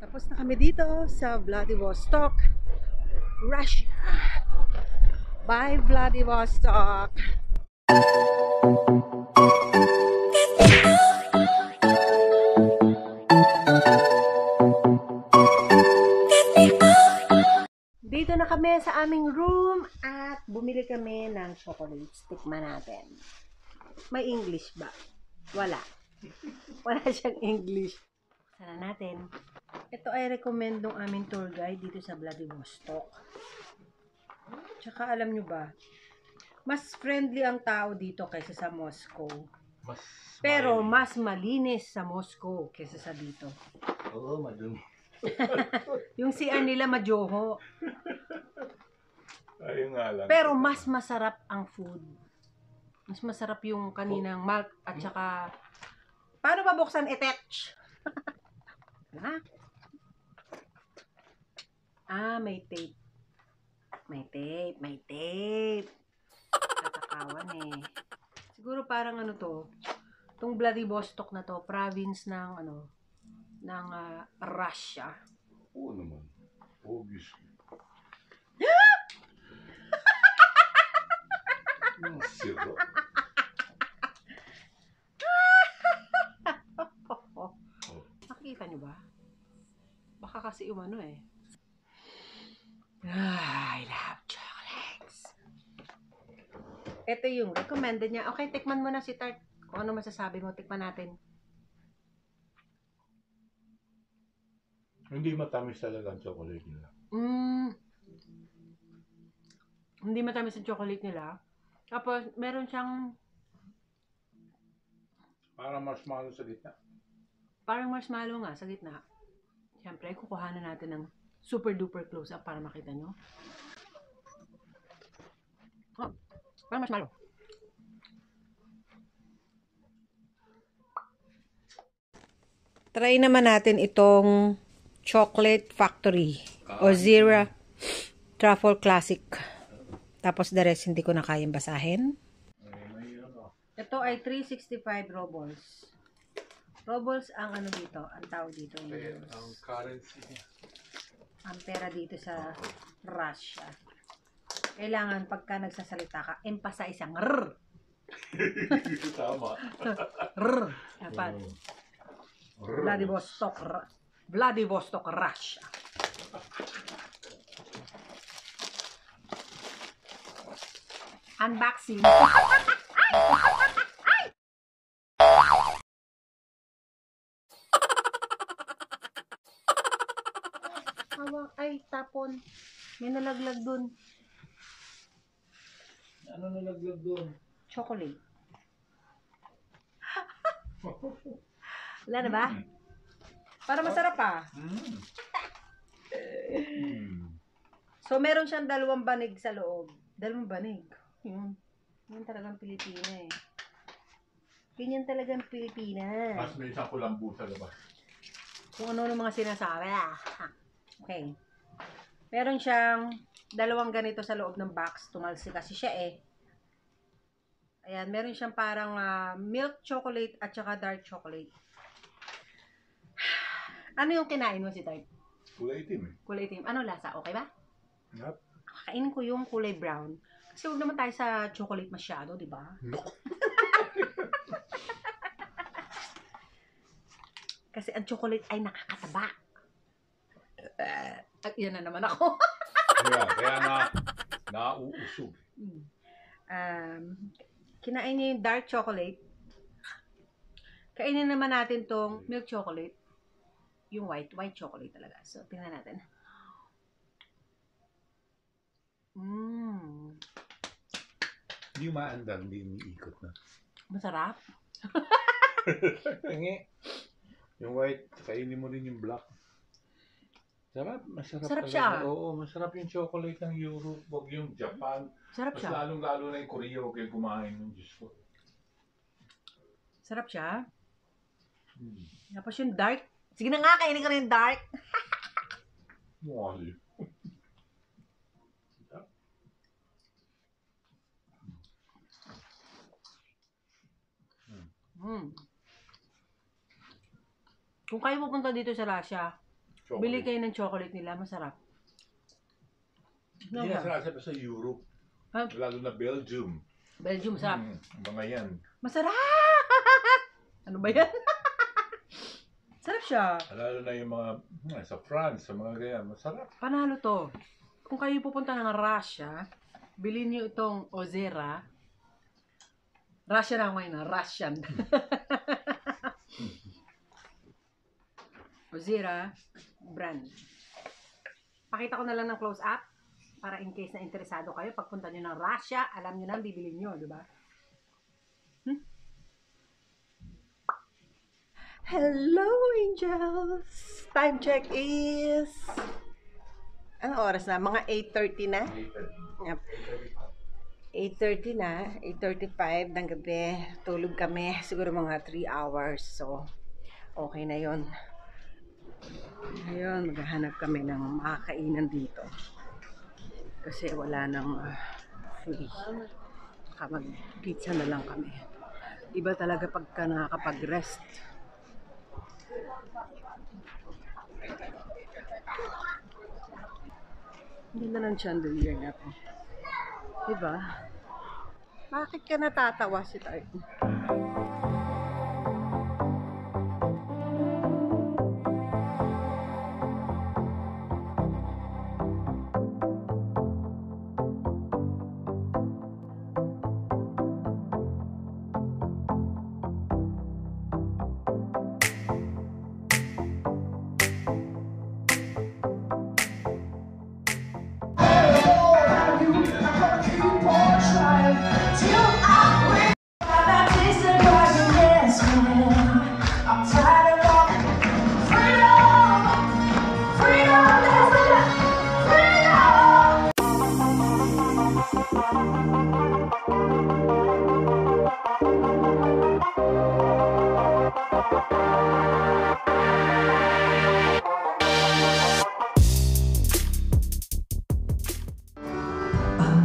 Tapos na kami dito sa Vladivostok, Russia. Bye Vladivostok! Dito na kami sa aming room at bumili kami ng chocolates. Tikman natin. May English ba? Wala. Wala siyang English. Sana natin. Ito ay recommend ng aming tour guide dito sa Vladivostok. Tsaka alam nyo ba, mas friendly ang tao dito kaysa sa Moscow. Pero mas malinis sa Moscow kaysa sa dito. Oo, madumi. Yung CR nila majoho. Ayun nga lang. Pero mas masarap ang food. Mas masarap yung kaninang milk at saka paano ba buksan etech? Ha? May tape. May tape. Tatakawan eh. Siguro parang ano to, tong Vladivostok na to, province ng ng Russia. Oo naman. Obviously. Siro. Nakikita nyo ba? Baka kasi umano eh. I love chocolates. Ito yung recommended niya. Okay, tikman mo na si Tart. Kung ano masasabi mo, tikman natin. Hindi matamis talaga ang chocolate nila. Hindi matamis ang chocolate nila. Tapos, meron siyang Parang marshmallow sa gitna. parang marshmallow nga sa gitna. Siyempre, kukuhanan natin ng super duper close up para makita nyo. Oh, parang marshmallow. Try naman natin itong Chocolate Factory o Zira Truffle Classic. Tapos the rest hindi ko na kayang basahin. Ito ay 365 rubles. Rubles ang ano dito, ang tawag dito. Ang currency niya. Ang pera dito sa Russia. Kailangan pagka nagsasalita ka, emphasize ang R. Tama. R. Dapat. Vladivostok, Russia. Unboxing. Hawak, ay, tapon. May nalaglag dun. Ano nalaglag doon? Chocolate. Wala na ba? Para masarap pa. So, meron siyang dalawang banig sa loob. Dalawang banig. Yun. Yun talagang Pilipina eh. Ganyan talagang Pilipina. Mas may isang kulambu sa labas. Kung ano mga sinasabi. Okay. Meron siyang dalawang ganito sa loob ng box. Tumalsi kasi siya eh. Ayan, meron siyang parang milk chocolate at saka dark chocolate. Ano yung kinain mo si Tart? Kulay itim eh. Kulay itim. Ano lasa? Okay ba? Yep. Kainin ko yung kulay brown. Kasi huwag naman tayo sa chocolate masyado, di ba? No. Kasi ang chocolate ay nakakataba. At yan na naman ako. Kaya nauusog. Kinain niya yung dark chocolate. Kainin naman natin tong milk chocolate. Yung white chocolate talaga. So, tingnan natin. Hindi maandar, hindi umiikot na. Masarap. Yung white, kainin mo rin yung black. Sarap, masarap. Sarap talaga. siya. Oo, masarap yung chocolate ng Europe, wag yung Japan. Sarap Mas siya. lalong-lalo na yung Korea, huwag kayo kumain ng Diyos ko. Sarap siya. Tapos yung dark. Sige na nga, kainin ka na yung dark. Mali. Kung kayo pupunta dito sa Russia, chocolate. Bili kayo ng chocolate nila, masarap. Hindi nga sarap sa Europe. Huh? Lalo na Belgium. Belgium, masarap. Mga yan. Masarap! Ano ba yan? Sarap siya. Lalo na yung mga sa France, sa mga ganyan. Masarap. Panalo to. Kung kayo pupunta ng Russia, bilhin niyo itong Ozera. Russia na ngayon, Russian. Ozera brand. Pakita ko na lang ng close up para in case na interesado kayo. Pagpunta nyo ng Russia, alam nyo na ang bibili nyo, di ba? Hello, angels! Time check is... Anong oras na? Mga 8:30 na? Yep. 8:30 na. 8:35 ng gabi. Tulog kami. Siguro mga 3 hours. So, okay na yon. Ngayon, maghahanap kami ng makakainan dito. Kasi wala nang free. Baka mag-pizza na lang kami. Iba talaga pagka nakakapag-rest. Ganda ng chandelier na to. Diba? Bakit ka natatawa si Tart?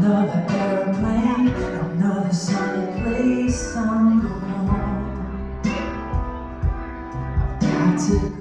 Another airplane, another sunny place I'm going. I've got to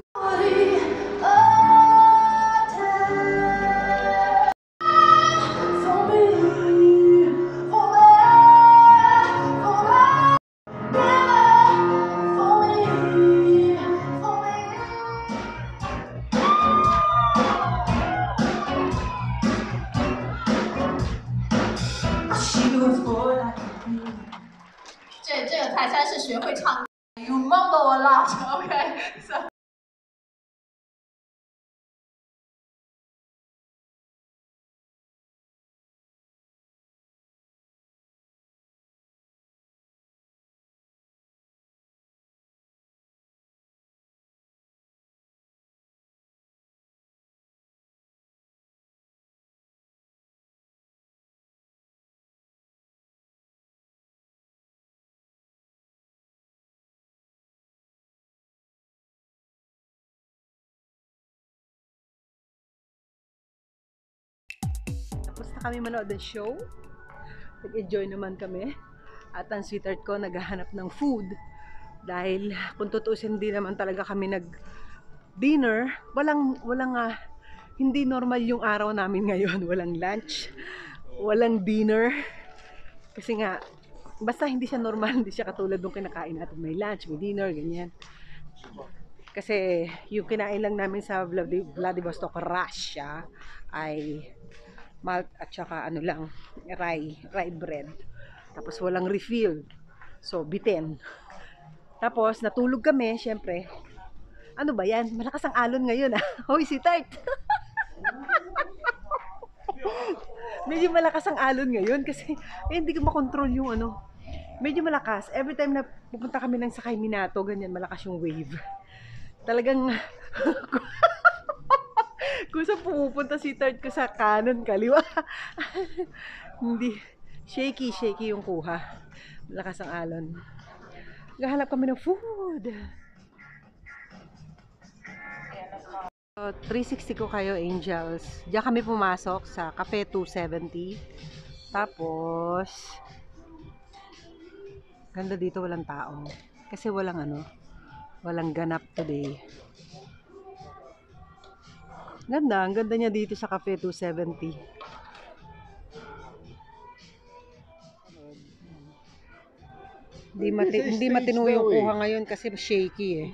这个泰山是学会唱歌。You mumble a lot, okay? So. Tapos na kami manood ng show. Nag-enjoy naman kami. At ang sweetheart ko naghahanap ng food. Dahil kung tutuusin din naman talaga kami nag-dinner. Hindi normal yung araw namin ngayon. Walang lunch. Walang dinner. Kasi nga, basta hindi siya normal. Hindi siya katulad nung kinakain natin. May lunch, may dinner, ganyan. Kasi yung kinain lang namin sa Vladivostok, Russia ay malt at saka ano lang, rye bread. Tapos walang refill. So, bitin. Tapos, natulog kami, syempre. Ano ba yan? Malakas ang alon ngayon, ah. Hoy, si Tart. Medyo malakas ang alon ngayon kasi hindi ko makontrol yung ano. Medyo malakas. Every time na pupunta kami ng Sakay Minato, ganyan, malakas yung wave. Talagang kung saan pumupunta si Tart ko sa kanan, kaliwa. Hindi. Shaky yung kuha. Malakas ang alon. Naghahanap kami ng food. 360 ko kayo, angels. Diyan kami pumasok sa Cafe 270. Tapos, ganda dito, walang tao. Kasi walang ganap today. Ganda, ang ganda niya dito sa Cafe 270. Hindi matino yung kuha ngayon kasi shaky eh.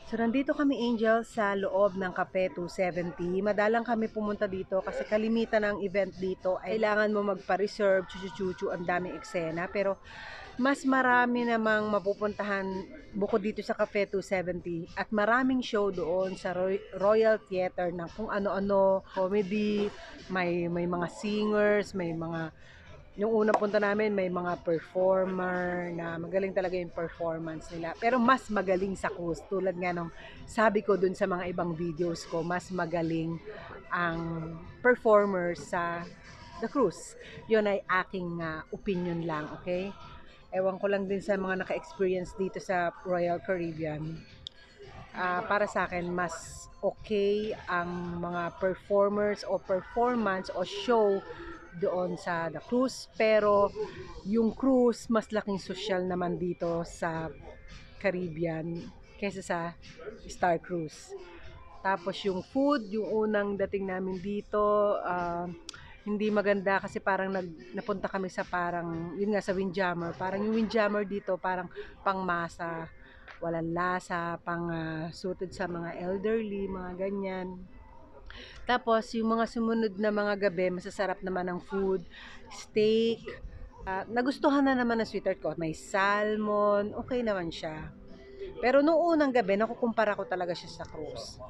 So, nandito kami, Angel, sa loob ng Cafe 270. Madalang kami pumunta dito kasi kalimitan ng event dito. Kailangan mo magpa-reserve, chuchu-chuchu, ang daming eksena. Pero, mas marami namang mapupuntahan bukod dito sa Cafe 270. At maraming show doon sa Royal Theater na kung ano-ano, comedy, may mga singers, may mga... Yung unang punta namin, may mga performer na magaling talaga yung performance nila. Pero mas magaling sa cruise. Tulad nga nung sabi ko dun sa mga ibang videos ko, mas magaling ang performers sa the cruise. Yun ay aking opinion lang, okay? Ewan ko lang din sa mga naka-experience dito sa Royal Caribbean. Para sa akin, mas okay ang mga performers o performance o show doon sa The Cruise, pero yung cruise mas laking social naman dito sa Caribbean kaysa sa Star Cruise. Tapos yung food, yung unang dating namin dito, hindi maganda kasi parang napunta kami sa parang, yun nga sa Windjammer, parang yung Windjammer dito parang pangmasa, walang lasa, pang suited sa mga elderly, mga ganyan. Tapos, yung mga sumunod na mga gabi, masasarap naman ang food, steak. Nagustuhan na naman ng sweetheart ko. May salmon, okay naman siya. Pero nung unang gabi, nakukumpara ko talaga siya sa cruise.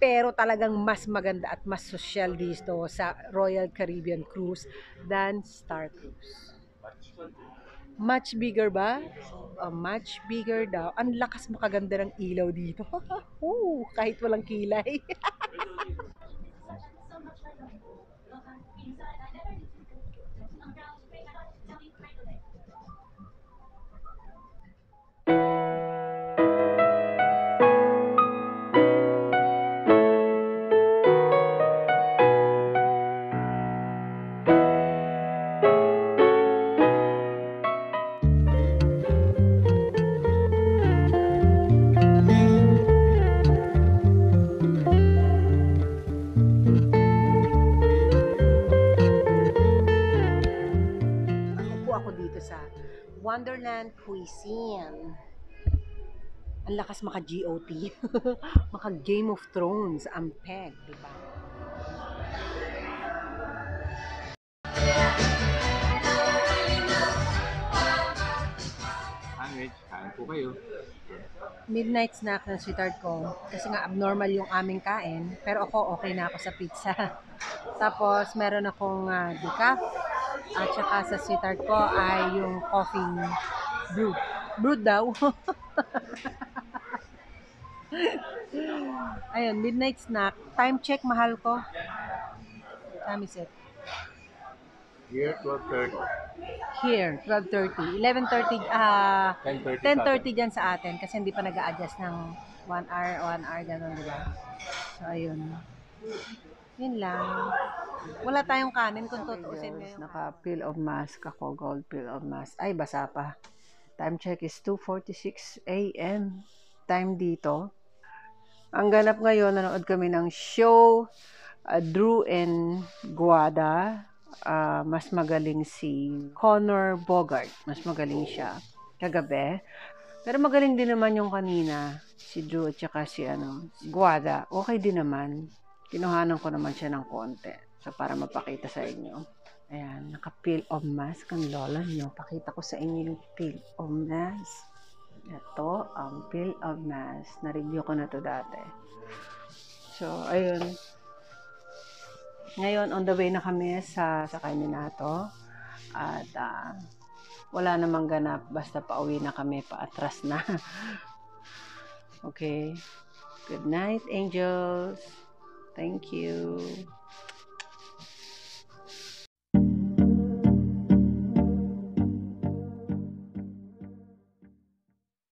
Pero talagang mas maganda at mas social dito sa Royal Caribbean Cruise than Star Cruise. Much bigger ba? Much bigger daw. Ang lakas makaganda ng ilaw dito. Kahit walang kilay. Sa Wonderland Cuisine. Ang lakas maka-GOT. Maka-Game of Thrones ang peg, di ba? Sandwich, kain po kayo. Midnight snack ng sweetheart ko. Kasi nga abnormal yung aming kain. Pero ako okay na ako sa pizza. Tapos meron akong decaf. At saka sa sweetheart ko ay yung coffee brew. Brewed daw. Ayun, midnight snack. Time check, mahal ko. What time is it? Here, 12:30. Here, 12:30. 11:30, 10:30 dyan sa atin. Kasi hindi pa nag-a-adjust ng 1 hour, gano'n, di ba? So, ayun. Yun lang. Wala tayong kanin kung tutuusin ngayon. Naka-peel of mask ako, gold peel of mask. Ay, basa pa. Time check is 2:46 a.m. Time dito. Ang ganap ngayon, nanood kami ng show, Drew and Guada. Mas magaling si Connor Bogart. Mas magaling siya kagabi. Pero magaling din naman yung kanina. Si Drew at saka si Guada. Okay din naman. Kinuhanan ko naman siya ng konti. So, para mapakita sa inyo. Ayan, naka-peel of mask ang lola nyo. Pakita ko sa inyo yung peel of mask. Ito, ang peel of mask. Na-review ko na to dati. So, ayun. Ngayon, on the way na kami sa Caminato. At, wala namang ganap. Basta pauwi na kami, paatras na. Okay. Good night, angels. Thank you.